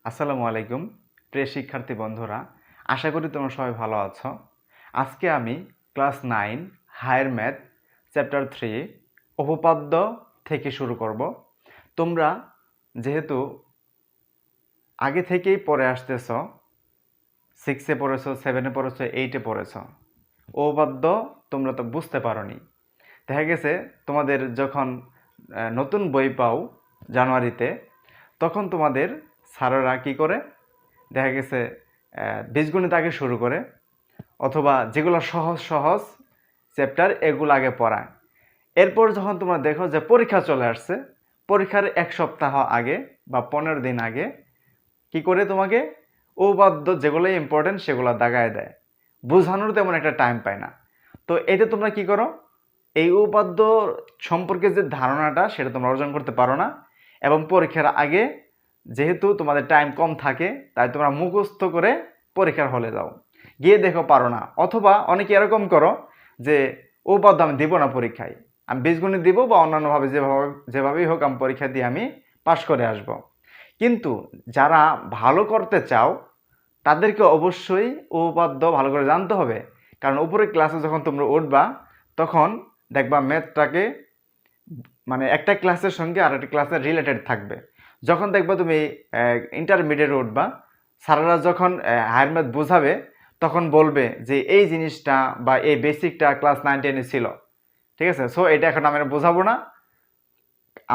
আসসালামু আলাইকুম প্রিয় শিক্ষার্থী বন্ধুরা, আশা করি তোমরা সবাই ভালো আছো। আজকে আমি ক্লাস 9 হায়ার ম্যাথ চ্যাপ্টার 3 উপপাদ্য থেকে শুরু করব। তোমরা যেহেতু আগে থেকেই পড়ে আসতেছো, 6-এ পড়েছো, 7-এ পড়েছো, 8-এ পড়েছো, উপপাদ্য তোমরা তো বুঝতে পারোনি। দেখা গেছে তোমাদের যখন নতুন বই পাও জানুয়ারিতে, তখন তোমাদের স্যারেরা কী করে, দেখা গেছে বীজগণিত আগে শুরু করে, অথবা যেগুলো সহজ সহজ চ্যাপ্টার এগুলো আগে পড়ায়। এরপর যখন তোমরা দেখো যে পরীক্ষা চলে আসছে, পরীক্ষার 1 সপ্তাহ আগে বা 15 দিন আগে কি করে তোমাকে উপপাদ্য যেগুলো ইম্পর্টেন্ট সেগুলো দাগায় দেয়, বোঝানোর তেমন একটা টাইম পায় না। তো এতে তোমরা কি করো, এই উপপাদ্য সম্পর্কে যে ধারণাটা সেটা তোমরা অর্জন করতে পারো না, এবং পরীক্ষার আগে যেহেতু তোমাদের টাইম কম থাকে তাই তোমরা মুখস্থ করে পরীক্ষার হলে যাও, গিয়ে দেখো পারো না। অথবা অনেকে এরকম করো যে উপপাদ্য আমি দিব না পরীক্ষায়, আমি বীজগণিত দিব বা অন্যান্যভাবে যেভাবেই হোক আমি পরীক্ষা দিয়ে আমি পাশ করে আসব। কিন্তু যারা ভালো করতে চাও তাদেরকে অবশ্যই উপপাদ্য ভালো করে জানতে হবে, কারণ উপরে ক্লাসে যখন তোমরা উঠবা তখন দেখবা ম্যাথটাকে মানে একটা ক্লাসের সঙ্গে আর একটা ক্লাসের রিলেটেড থাকবে। যখন দেখবা তুমি ইন্টারমিডিয়েট উঠবা, স্যারেরা যখন হায়ার ম্যাথ বোঝাবে তখন বলবে যে এই জিনিসটা বা এই বেসিকটা ক্লাস 9-10-এ ছিল, ঠিক আছে, সো এটা এখন আমি বোঝাবো না,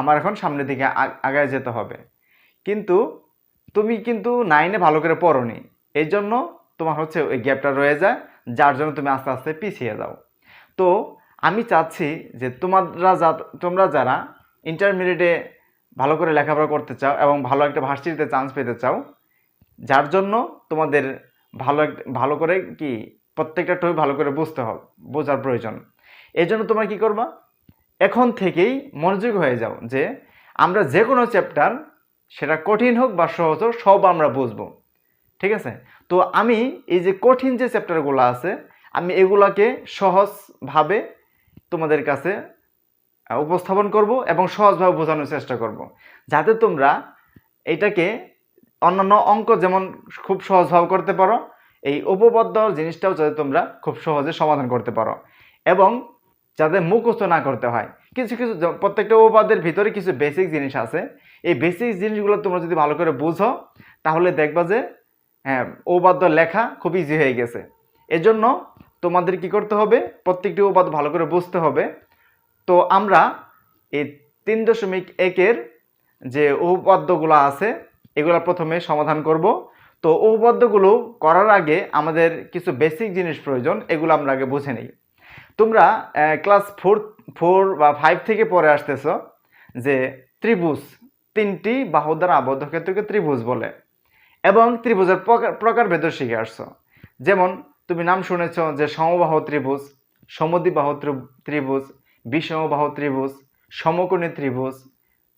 আমার এখন সামনের দিকে আগায় যেতে হবে। কিন্তু তুমি কিন্তু 9-এ ভালো করে পড়োনি, এই জন্য তোমার হচ্ছে ওই গ্যাপটা রয়ে যায়, যার জন্য তুমি আস্তে আস্তে পিছিয়ে যাও। তো আমি চাচ্ছি যে তোমরা যারা ইন্টারমিডিয়েটে ভালো করে লেখাপড়া করতে চাও এবং ভালো একটা ভার্সিটিতে চান্স পেতে চাও, যার জন্য তোমাদের ভালো করে কি প্রত্যেকটা টপিক ভালো করে বোঝার প্রয়োজন। এই জন্য তোমরা কি করবা, এখন থেকেই মনোযোগ হয়ে যাও যে আমরা যে কোনো চ্যাপ্টার, সেটা কঠিন হোক বা সহজ হোক, সব আমরা বুঝবো, ঠিক আছে। তো আমি এই যে কঠিন যে চ্যাপ্টারগুলো আছে আমি এগুলাকে সহজভাবে তোমাদের কাছে উপস্থাপন করব এবং সহজভাবে বোঝানোর চেষ্টা করব, যাতে তোমরা এটাকে অন্যান্য অঙ্ক যেমন খুব সহজভাবে করতে পারো, এই উপপাদ্য জিনিসটাও যাতে তোমরা খুব সহজে সমাধান করতে পারো, এবং যাতে মুখস্থ না করতে হয়। কিছু প্রত্যেকটা উপপাদ্যের ভিতরে কিছু বেসিক জিনিস আছে, এই বেসিক জিনিসগুলো তোমরা যদি ভালো করে বুঝো তাহলে দেখবা যে হ্যাঁ, উপপাদ্য লেখা খুব ইজি হয়ে গেছে। এজন্য তোমাদের কি করতে হবে, প্রত্যেকটি উপপাদ্য ভালো করে বুঝতে হবে। তো আমরা এই 3.1-এর যে উপপাদ্যগুলো আছে এগুলো প্রথমে সমাধান করব। তো উপপাদ্যগুলো করার আগে আমাদের কিছু বেসিক জিনিস প্রয়োজন, এগুলো আমরা আগে বুঝে নিই। তোমরা ক্লাস 4 বা 5 থেকে পড়ে আসতেছো যে ত্রিভুজ, 3টি বাহু দ্বারা আবদ্ধ ক্ষেত্রকে ত্রিভুজ বলে, এবং ত্রিভুজের প্রকারভেদ শিখে আসছো। যেমন তুমি নাম শুনেছো যে সমবাহু ত্রিভুজ, সমদ্বিবাহু ত্রিভুজ, বিষমবাহু ত্রিভুজ, সমকোণী ত্রিভুজ,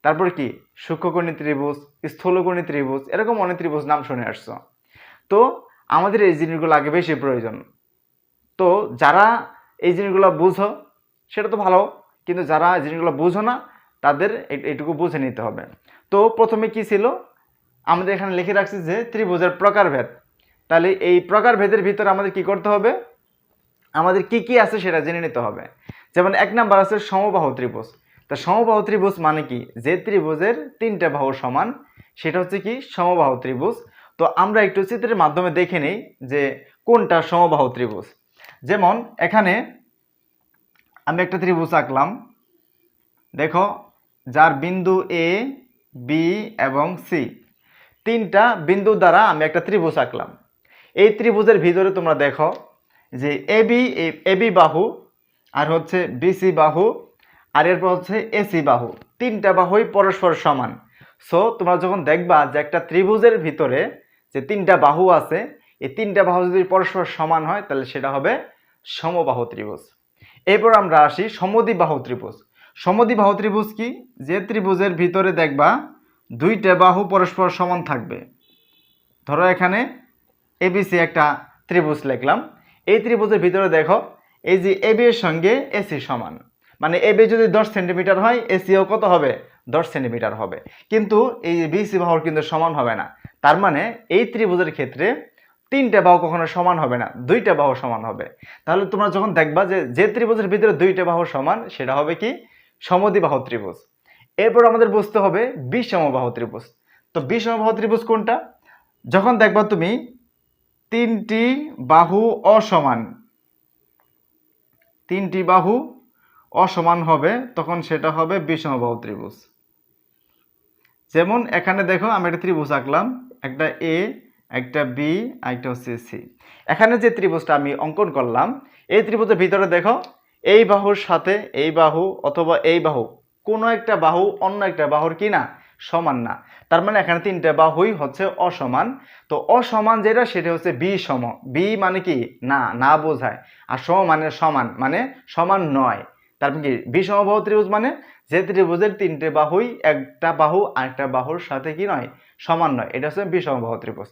তারপর কি সূক্ষ্মকোণী ত্রিভুজ, স্থূলকোণী ত্রিভুজ, এরকম অনেক ত্রিভুজ নাম শুনে আসছো। তো আমাদের এই জিনিসগুলো আগে বেশি প্রয়োজন। তো যারা এই জিনিসগুলো বুঝো সেটা তো ভালো, কিন্তু যারা এই জিনিসগুলো বুঝো না তাদের এইটুকু বুঝে নিতে হবে। তো প্রথমে কি ছিল, আমাদের এখানে লিখে রাখছি যে ত্রিভুজের প্রকারভেদ। তাহলে এই প্রকারভেদের ভিতরে আমাদের কি করতে হবে, আমাদের কি কি আছে সেটা জেনে নিতে হবে। যেমন 1 নাম্বার আছে সমবাহু ত্রিভুজ। তা সমবাহু ত্রিভুজ মানে কি, যে ত্রিভুজের 3টে বাহু সমান সেটা হচ্ছে কি সমবাহু ত্রিভুজ। তো আমরা একটু চিত্রের মাধ্যমে দেখে নেই যে কোনটা সমবাহু ত্রিভুজ। যেমন এখানে আমি একটা ত্রিভুজ আঁকলাম, দেখো, যার বিন্দু এ, বি এবং সি, 3টা বিন্দু দ্বারা আমি একটা ত্রিভুজ আঁকলাম। এই ত্রিভুজের ভিতরে তোমরা দেখো যে এবি বাহু, আর হচ্ছে বিসি বাহু, আর এরপর হচ্ছে এসি বাহু, 3টা বাহুই পরস্পর সমান। সো তোমরা যখন দেখবা যে একটা ত্রিভুজের ভিতরে যে 3টা বাহু আছে, এই 3টা বাহু যদি পরস্পর সমান হয় তাহলে সেটা হবে সমবাহু ত্রিভুজ। এরপর আমরা আসি সমদ্বিবাহু ত্রিভুজ। সমদ্বিবাহু ত্রিভুজ কি, যে ত্রিভুজের ভিতরে দেখবা 2টা বাহু পরস্পর সমান থাকবে। ধরো এখানে এবিসি একটা ত্রিভুজ লিখলাম, এই ত্রিভুজের ভিতরে দেখো এই যে এবি এর সঙ্গে এসি সমান, মানে এবি যদি 10 সেন্টিমিটার হয় এসিও কত হবে, 10 সেন্টিমিটার হবে। কিন্তু এই যে বিসি বাহুর কিন্তু সমান হবে না, তার মানে এই ত্রিভুজের ক্ষেত্রে 3টা বাহু কখনো সমান হবে না, 2টা বাহু সমান হবে। তাহলে তোমরা যখন দেখবা যে ত্রিভুজের ভিতরে 2টা বাহু সমান, সেটা হবে কি সমদ্বিবাহু ত্রিভুজ। এরপর আমাদের বুঝতে হবে বিষমবাহু ত্রিভুজ। তো বিষমবাহু ত্রিভুজ কোনটা? যখন দেখবা তুমি 3টি বাহু অসমান, 3টি বাহু অসমান হবে, তখন সেটা হবে বিষমবাহু ত্রিভুজ। যেমন এখানে দেখো আমি একটা ত্রিভুজ আঁকলাম, একটা এ, একটা বি, একটা হচ্ছে সি। এখানে যে ত্রিভুজটা আমি অঙ্কন করলাম, এই ত্রিভুজের ভিতরে দেখো এই বাহুর সাথে এই বাহু অথবা এই বাহু, কোনো একটা বাহু অন্য একটা বাহুর কি না সমান না। তার মানে এখানে 3টা বাহুই হচ্ছে অসমান। তো অসমান যেটা সেটা হচ্ছে বিষম। বি মানে কি না, না বোঝায়, আর সম মানে সমান, মানে সমান নয়। তারপর কি বিষমবাহু ত্রিভুজ মানে যে ত্রিভুজের 3টে বাহুই একটা বাহু আরেকটা বাহুর সাথে কি নয় সমান নয়, এটা হচ্ছে বিষমবাহু ত্রিভুজ।